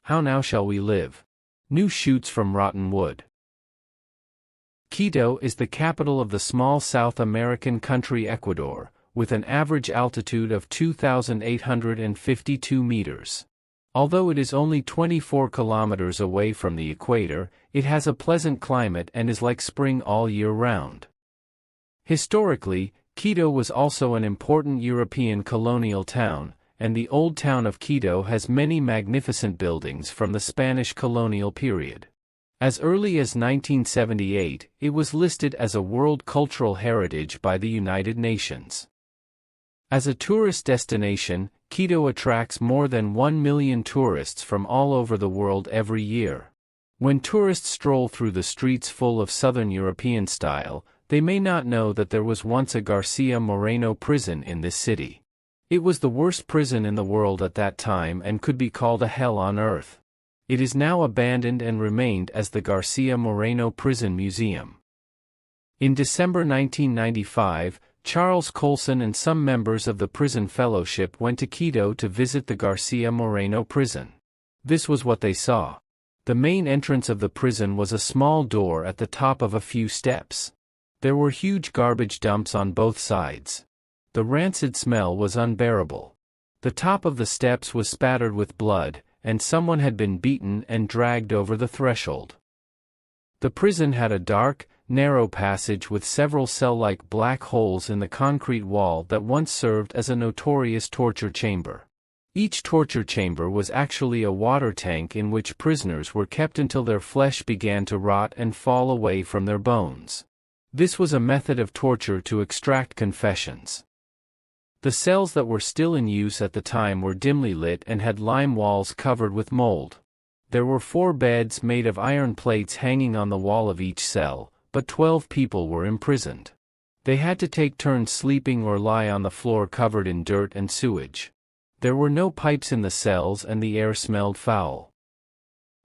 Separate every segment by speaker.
Speaker 1: How now shall we live? New shoots from rotten wood. Quito is the capital of the small South American country Ecuador, with an average altitude of 2,852 meters. Although it is only 24 kilometers away from the equator, it has a pleasant climate and is like spring all year round. Historically, Quito was also an important European colonial town, and the old town of Quito has many magnificent buildings from the Spanish colonial period. As early as 1978, it was listed as a World Cultural Heritage by the United Nations. As a tourist destination, Quito attracts more than 1 million tourists from all over the world every year. When tourists stroll through the streets full of Southern European style, they may not know that there was once a Garcia Moreno prison in this city. It was the worst prison in the world at that time and could be called a hell on earth. It is now abandoned and remained as the Garcia Moreno Prison Museum. In December 1995, Charles Colson and some members of the Prison Fellowship went to Quito to visit the Garcia Moreno prison. This was what they saw. The main entrance of the prison was a small door at the top of a few steps. There were huge garbage dumps on both sides. The rancid smell was unbearable. The top of the steps was spattered with blood, and someone had been beaten and dragged over the threshold. The prison had a dark, narrow passage with several cell-like black holes in the concrete wall that once served as a notorious torture chamber. Each torture chamber was actually a water tank in which prisoners were kept until their flesh began to rot and fall away from their bones. This was a method of torture to extract confessions. The cells that were still in use at the time were dimly lit and had lime walls covered with mold. There were 4 beds made of iron plates hanging on the wall of each cell, but 12 people were imprisoned. They had to take turns sleeping or lie on the floor covered in dirt and sewage. There were no pipes in the cells and the air smelled foul.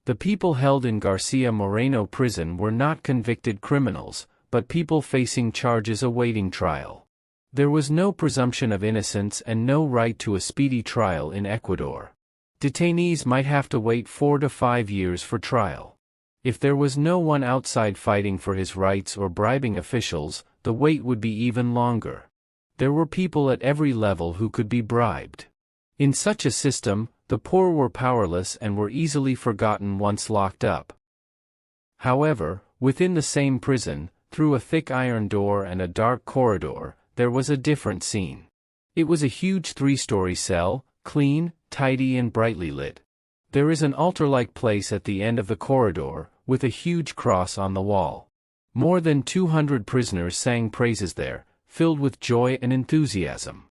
Speaker 1: The people held in Garcia Moreno prison were not convicted criminals, but people facing charges awaiting trial. There was no presumption of innocence and no right to a speedy trial in Ecuador. Detainees might have to wait 4 to 5 years for trial. If there was no one outside fighting for his rights or bribing officials, the wait would be even longer. There were people at every level who could be bribed. In such a system, the poor were powerless and were easily forgotten once locked up. However, within the same prison, through a thick iron door and a dark corridor, there was a different scene. It was a huge 3-story cell, clean, tidy and brightly lit. There is an altar-like place at the end of the corridor, with a huge cross on the wall. More than 200 prisoners sang praises there, filled with joy and enthusiasm.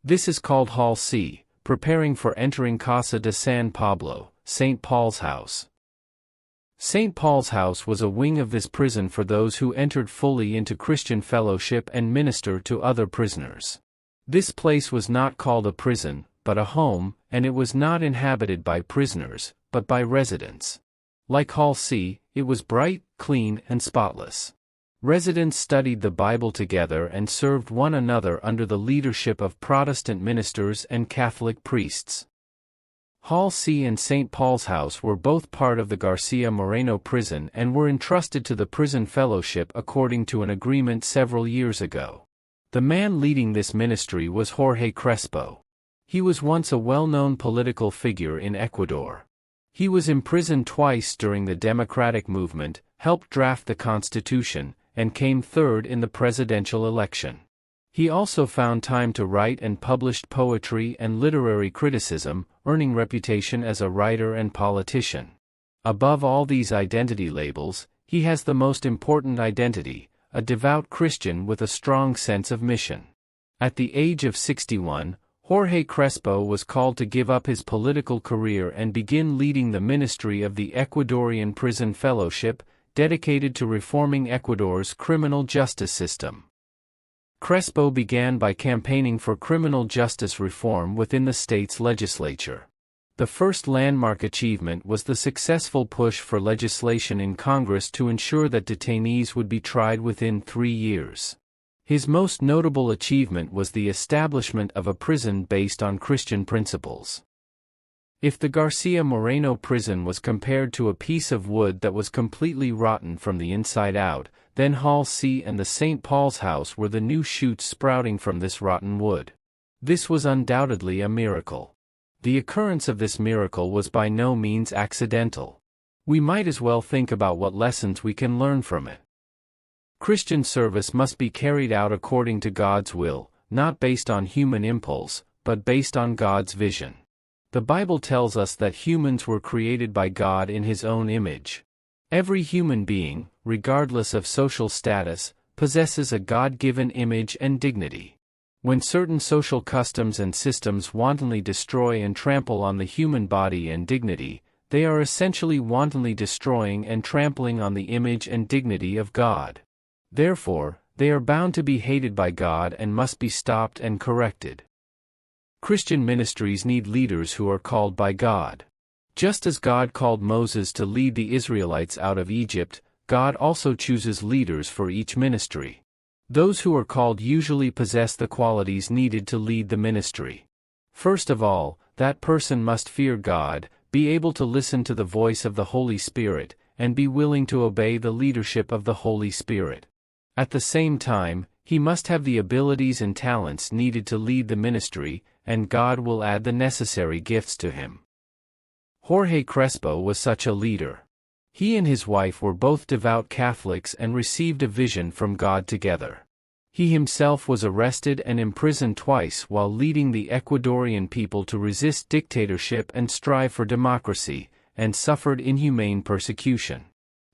Speaker 1: This is called Hall C, preparing for entering Casa de San Pablo, St. Paul's house. St. Paul's house was a wing of this prison for those who entered fully into Christian fellowship and minister to other prisoners. This place was not called a prison, but a home, and it was not inhabited by prisoners, but by residents. Like Hall C, it was bright, clean, and spotless. Residents studied the Bible together and served one another under the leadership of Protestant ministers and Catholic priests. Hall C and St. Paul's House were both part of the Garcia Moreno prison and were entrusted to the Prison Fellowship according to an agreement several years ago. The man leading this ministry was Jorge Crespo. He was once a well-known political figure in Ecuador. He was imprisoned twice during the democratic movement, helped draft the constitution, and came third in the presidential election. He also found time to write and published poetry and literary criticism, earning reputation as a writer and politician. Above all these identity labels, he has the most important identity, a devout Christian with a strong sense of mission. At the age of 61, Jorge Crespo was called to give up his political career and begin leading the ministry of the Ecuadorian Prison Fellowship, dedicated to reforming Ecuador's criminal justice system. Crespo began by campaigning for criminal justice reform within the state's legislature. The first landmark achievement was the successful push for legislation in Congress to ensure that detainees would be tried within 3 years. His most notable achievement was the establishment of a prison based on Christian principles. If the Garcia Moreno prison was compared to a piece of wood that was completely rotten from the inside out, then Hall C and the St. Paul's House were the new shoots sprouting from this rotten wood. This was undoubtedly a miracle. The occurrence of this miracle was by no means accidental. We might as well think about what lessons we can learn from it. Christian service must be carried out according to God's will, not based on human impulse, but based on God's vision. The Bible tells us that humans were created by God in His own image. Every human being, regardless of social status, possesses a God-given image and dignity. When certain social customs and systems wantonly destroy and trample on the human body and dignity, they are essentially wantonly destroying and trampling on the image and dignity of God. Therefore, they are bound to be hated by God and must be stopped and corrected. Christian ministries need leaders who are called by God. Just as God called Moses to lead the Israelites out of Egypt, God also chooses leaders for each ministry. Those who are called usually possess the qualities needed to lead the ministry. First of all, that person must fear God, be able to listen to the voice of the Holy Spirit, and be willing to obey the leadership of the Holy Spirit. At the same time, he must have the abilities and talents needed to lead the ministry, and God will add the necessary gifts to him. Jorge Crespo was such a leader. He and his wife were both devout Catholics and received a vision from God together. He himself was arrested and imprisoned twice while leading the Ecuadorian people to resist dictatorship and strive for democracy, and suffered inhumane persecution.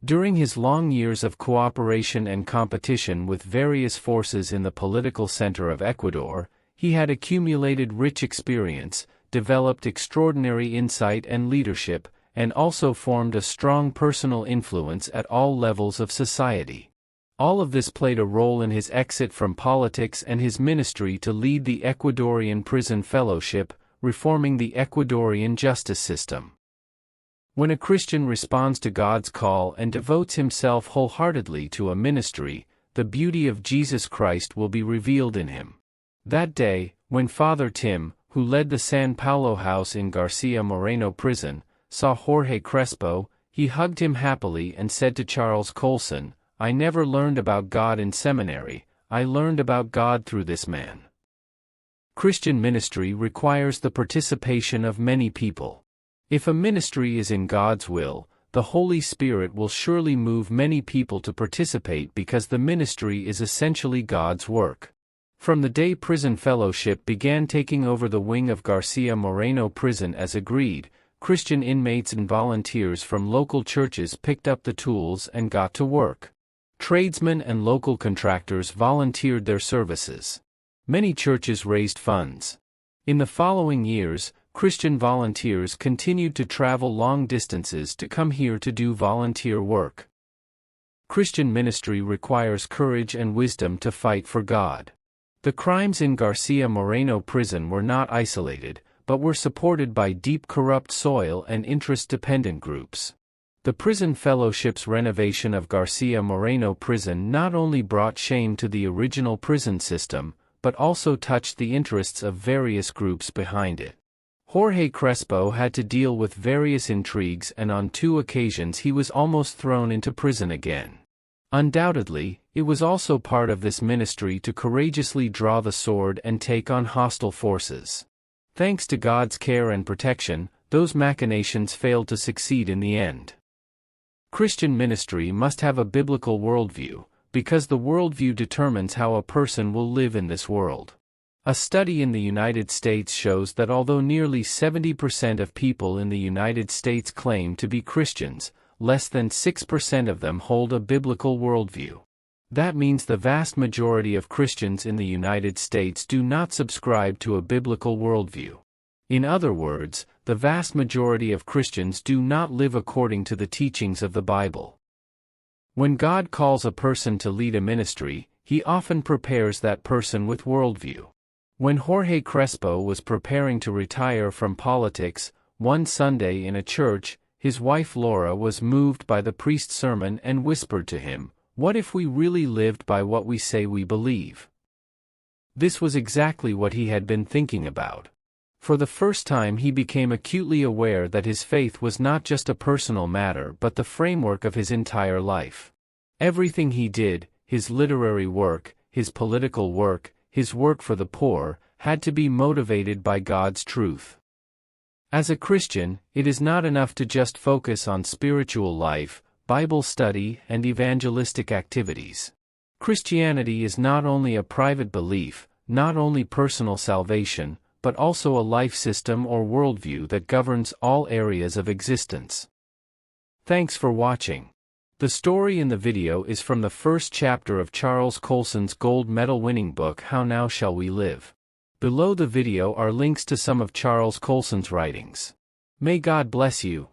Speaker 1: During his long years of cooperation and competition with various forces in the political center of Ecuador, he had accumulated rich experience, developed extraordinary insight and leadership, and also formed a strong personal influence at all levels of society. All of this played a role in his exit from politics and his ministry to lead the Ecuadorian Prison Fellowship, reforming the Ecuadorian justice system. When a Christian responds to God's call and devotes himself wholeheartedly to a ministry, the beauty of Jesus Christ will be revealed in him. That day, when Father Tim, who led the San Paulo house in Garcia Moreno prison, saw Jorge Crespo, he hugged him happily and said to Charles Colson, "I never learned about God in seminary, I learned about God through this man." Christian ministry requires the participation of many people. If a ministry is in God's will, the Holy Spirit will surely move many people to participate because the ministry is essentially God's work. From the day Prison Fellowship began taking over the wing of Garcia Moreno prison as agreed, Christian inmates and volunteers from local churches picked up the tools and got to work. Tradesmen and local contractors volunteered their services. Many churches raised funds. In the following years, Christian volunteers continued to travel long distances to come here to do volunteer work. Christian ministry requires courage and wisdom to fight for God. The crimes in Garcia Moreno prison were not isolated, but were supported by deep corrupt soil and interest-dependent groups. The Prison Fellowship's renovation of Garcia Moreno prison not only brought shame to the original prison system, but also touched the interests of various groups behind it. Jorge Crespo had to deal with various intrigues, and on 2 occasions he was almost thrown into prison again. Undoubtedly, it was also part of this ministry to courageously draw the sword and take on hostile forces. Thanks to God's care and protection, those machinations failed to succeed in the end. Christian ministry must have a biblical worldview, because the worldview determines how a person will live in this world. A study in the United States shows that although nearly 70% of people in the United States claim to be Christians, less than 6% of them hold a biblical worldview. That means the vast majority of Christians in the United States do not subscribe to a biblical worldview. In other words, the vast majority of Christians do not live according to the teachings of the Bible. When God calls a person to lead a ministry, He often prepares that person with worldview. When Jorge Crespo was preparing to retire from politics, one Sunday in a church, his wife Laura was moved by the priest's sermon and whispered to him, "What if we really lived by what we say we believe?" This was exactly what he had been thinking about. For the first time he became acutely aware that his faith was not just a personal matter but the framework of his entire life. Everything he did, his literary work, his political work, his work for the poor, had to be motivated by God's truth. As a Christian, it is not enough to just focus on spiritual life, Bible study, and evangelistic activities. Christianity is not only a private belief, not only personal salvation, but also a life system or worldview that governs all areas of existence. Thanks for watching. The story in the video is from the first chapter of Charles Colson's gold medal-winning book How Now Shall We Live. Below the video are links to some of Charles Colson's writings. May God bless you.